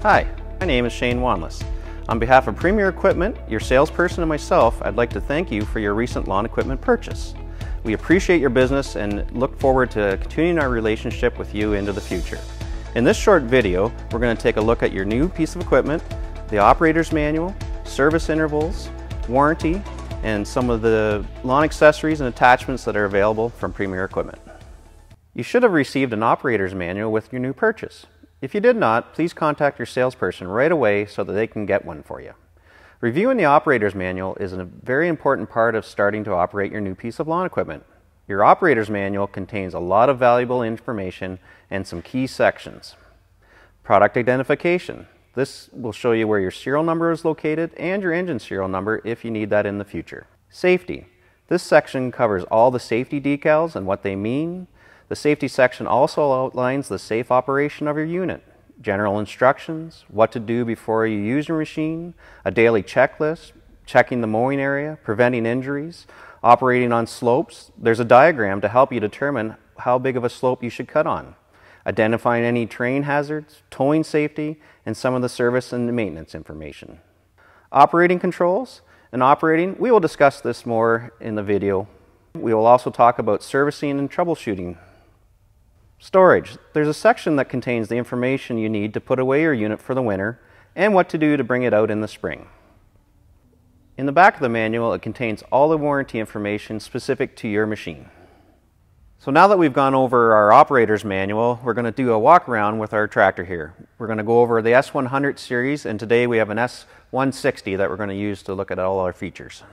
Hi, my name is Shane Wanless. On behalf of Premier Equipment, your salesperson and myself, I'd like to thank you for your recent lawn equipment purchase. We appreciate your business and look forward to continuing our relationship with you into the future. In this short video, we're going to take a look at your new piece of equipment, the operator's manual, service intervals, warranty, and some of the lawn accessories and attachments that are available from Premier Equipment. You should have received an operator's manual with your new purchase. If you did not, please contact your salesperson right away so that they can get one for you. Reviewing the operator's manual is a very important part of starting to operate your new piece of lawn equipment. Your operator's manual contains a lot of valuable information and some key sections. Product identification. This will show you where your serial number is located and your engine serial number if you need that in the future. Safety. This section covers all the safety decals and what they mean. The safety section also outlines the safe operation of your unit, general instructions, what to do before you use your machine, a daily checklist, checking the mowing area, preventing injuries, operating on slopes. There's a diagram to help you determine how big of a slope you should cut on, identifying any terrain hazards, towing safety, and some of the service and maintenance information. Operating controls and operating, we will discuss this more in the video. We will also talk about servicing and troubleshooting. Storage. There's a section that contains the information you need to put away your unit for the winter and what to do to bring it out in the spring. In the back of the manual, it contains all the warranty information specific to your machine. So now that we've gone over our operator's manual, we're going to do a walk around with our tractor here. We're going to go over the S100 series, and today we have an S160 that we're going to use to look at all our features.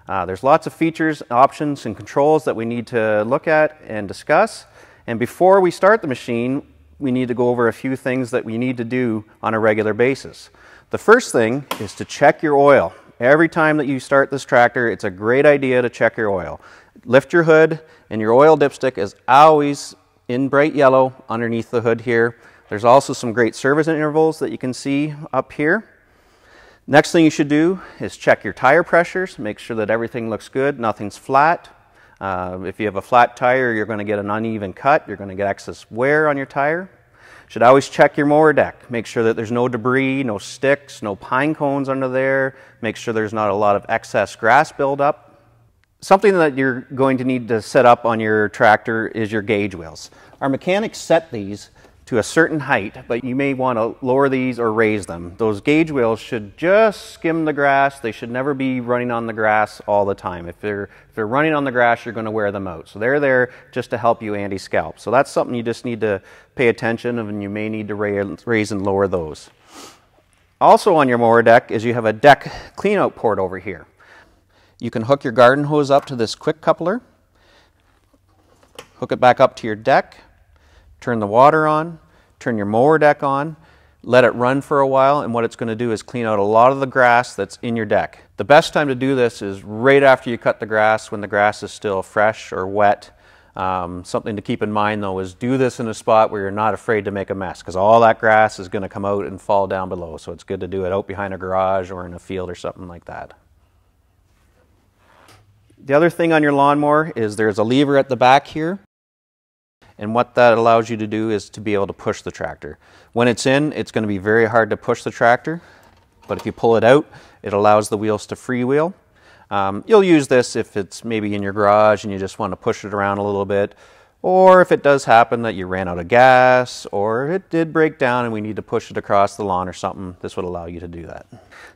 There's lots of features, options, and controls that we need to look at and discuss. And before we start the machine, we need to go over a few things that we need to do on a regular basis. The first thing is to check your oil. Every time that you start this tractor, it's a great idea to check your oil. Lift your hood, and your oil dipstick is always in bright yellow underneath the hood here. There's also some great service intervals that you can see up here. Next thing you should do is check your tire pressures. Make sure that everything looks good, nothing's flat. If you have a flat tire, you're going to get an uneven cut. You're going to get excess wear on your tire. Should always check your mower deck. Make sure that there's no debris, no sticks, no pine cones under there. Make sure there's not a lot of excess grass buildup. Something that you're going to need to set up on your tractor is your gauge wheels. Our mechanics set these to a certain height, but you may want to lower these or raise them. Those gauge wheels should just skim the grass. They should never be running on the grass all the time. If they're running on the grass, you're going to wear them out. So they're there just to help you anti-scalp. So that's something you just need to pay attention of, and you may need to raise and lower those. Also on your mower deck is you have a deck cleanout port over here. You can hook your garden hose up to this quick coupler, hook it back up to your deck, turn the water on, turn your mower deck on, let it run for a while, and what it's going to do is clean out a lot of the grass that's in your deck. The best time to do this is right after you cut the grass, when the grass is still fresh or wet. Something to keep in mind though is do this in a spot where you're not afraid to make a mess, because all that grass is going to come out and fall down below, so it's good to do it out behind a garage or in a field or something like that. The other thing on your lawnmower is there's a lever at the back here, and what that allows you to do is to be able to push the tractor. When it's in, it's going to be very hard to push the tractor, but if you pull it out, it allows the wheels to freewheel. You'll use this if it's maybe in your garage and you just want to push it around a little bit, or if it does happen that you ran out of gas, or it did break down and we need to push it across the lawn or something, this would allow you to do that.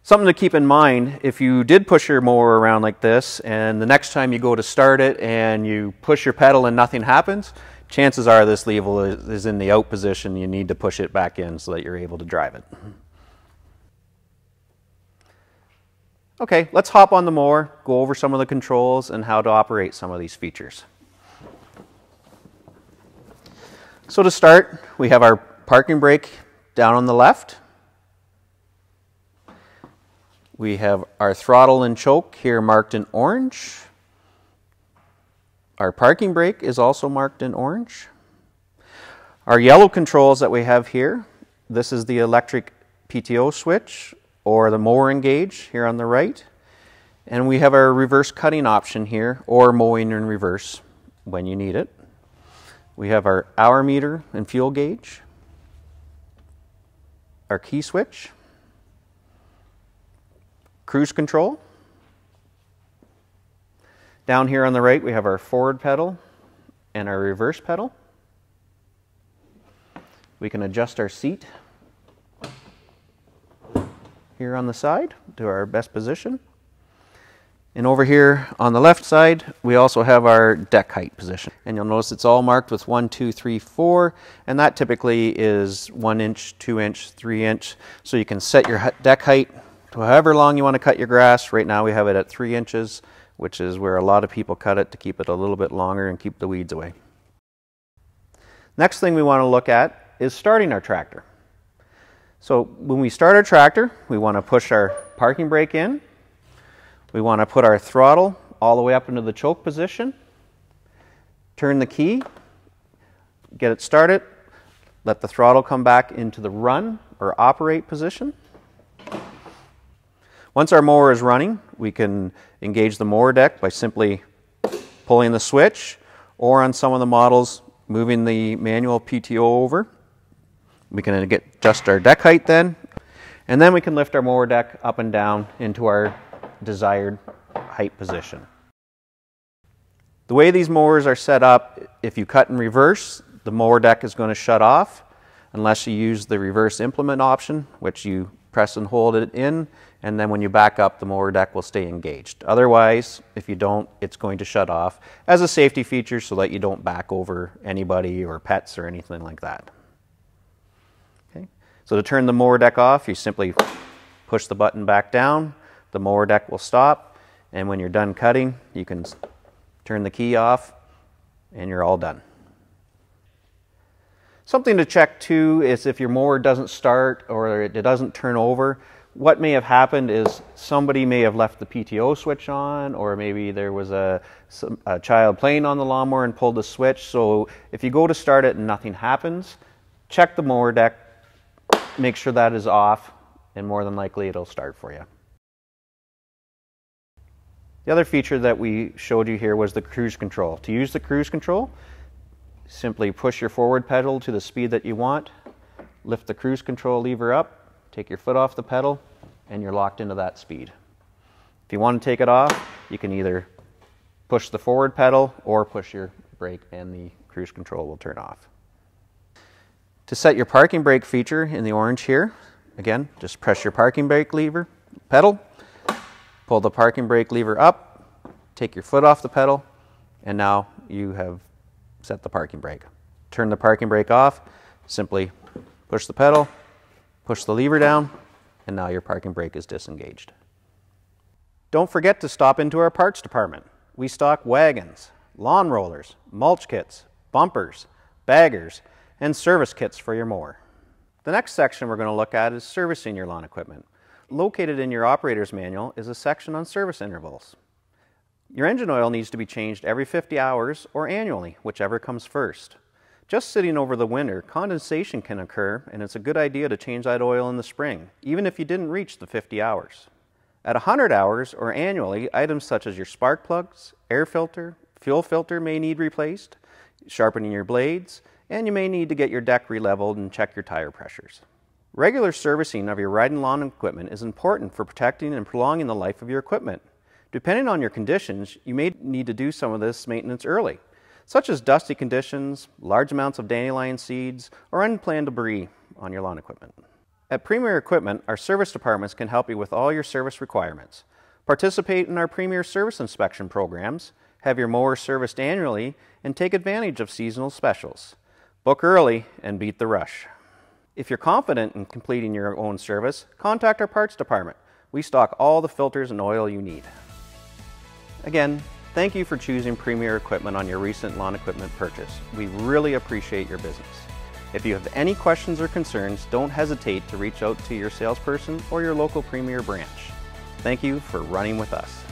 Something to keep in mind, if you did push your mower around like this, and the next time you go to start it and you push your pedal and nothing happens, chances are this lever is in the out position. You need to push it back in so that you're able to drive it. Okay, let's hop on the mower, go over some of the controls and how to operate some of these features. So to start, we have our parking brake down on the left. We have our throttle and choke here marked in orange. Our parking brake is also marked in orange. Our yellow controls that we have here, this is the electric PTO switch or the mower engage here on the right. And we have our reverse cutting option here, or mowing in reverse when you need it. We have our hour meter and fuel gauge. our key switch, cruise control. Down here on the right we have our forward pedal and our reverse pedal. We can adjust our seat here on the side to our best position. And over here on the left side, we also have our deck height position. And you'll notice it's all marked with 1, 2, 3, 4, and that typically is 1 inch, 2 inch, 3 inch. So you can set your deck height to however long you want to cut your grass. Right now we have it at 3 inches, which is where a lot of people cut it to keep it a little bit longer and keep the weeds away. Next thing we want to look at is starting our tractor. So when we start our tractor, we want to push our parking brake in. We want to put our throttle all the way up into the choke position, turn the key, get it started, let the throttle come back into the run or operate position. Once our mower is running, we can engage the mower deck by simply pulling the switch, or on some of the models, moving the manual PTO over. We can adjust our deck height then, and then we can lift our mower deck up and down into our desired height position. The way these mowers are set up, if you cut in reverse, the mower deck is going to shut off unless you use the reverse implement option, which you press and hold it in, and then when you back up, the mower deck will stay engaged. Otherwise, if you don't, it's going to shut off as a safety feature so that you don't back over anybody or pets or anything like that. Okay. So to turn the mower deck off, you simply push the button back down, the mower deck will stop, and when you're done cutting, you can turn the key off and you're all done. Something to check too is if your mower doesn't start or it doesn't turn over, what may have happened is somebody may have left the PTO switch on, or maybe there was a child playing on the lawnmower and pulled the switch. So if you go to start it and nothing happens, check the mower deck, make sure that is off, and more than likely it'll start for you. The other feature that we showed you here was the cruise control. To use the cruise control, simply push your forward pedal to the speed that you want, lift the cruise control lever up, take your foot off the pedal, and you're locked into that speed. If you want to take it off, you can either push the forward pedal or push your brake and the cruise control will turn off. To set your parking brake feature in the orange here, again, just press your parking brake lever, pedal, pull the parking brake lever up, take your foot off the pedal, and now you have set the parking brake. Turn the parking brake off, simply push the pedal, push the lever down, and now your parking brake is disengaged. Don't forget to stop into our parts department. We stock wagons, lawn rollers, mulch kits, bumpers, baggers, and service kits for your mower. The next section we're going to look at is servicing your lawn equipment. Located in your operator's manual is a section on service intervals. Your engine oil needs to be changed every 50 hours or annually, whichever comes first. Just sitting over the winter, condensation can occur, and it's a good idea to change that oil in the spring, even if you didn't reach the 50 hours. At 100 hours or annually, items such as your spark plugs, air filter, fuel filter may need replaced, sharpening your blades, and you may need to get your deck re-leveled and check your tire pressures. Regular servicing of your riding lawn equipment is important for protecting and prolonging the life of your equipment. Depending on your conditions, you may need to do some of this maintenance early, such as dusty conditions, large amounts of dandelion seeds, or unplanned debris on your lawn equipment. At Premier Equipment, our service departments can help you with all your service requirements. Participate in our Premier Service Inspection programs, have your mower serviced annually, and take advantage of seasonal specials. Book early and beat the rush. If you're confident in completing your own service, contact our parts department. We stock all the filters and oil you need. Again, thank you for choosing Premier Equipment on your recent lawn equipment purchase. We really appreciate your business. If you have any questions or concerns, don't hesitate to reach out to your salesperson or your local Premier branch. Thank you for running with us.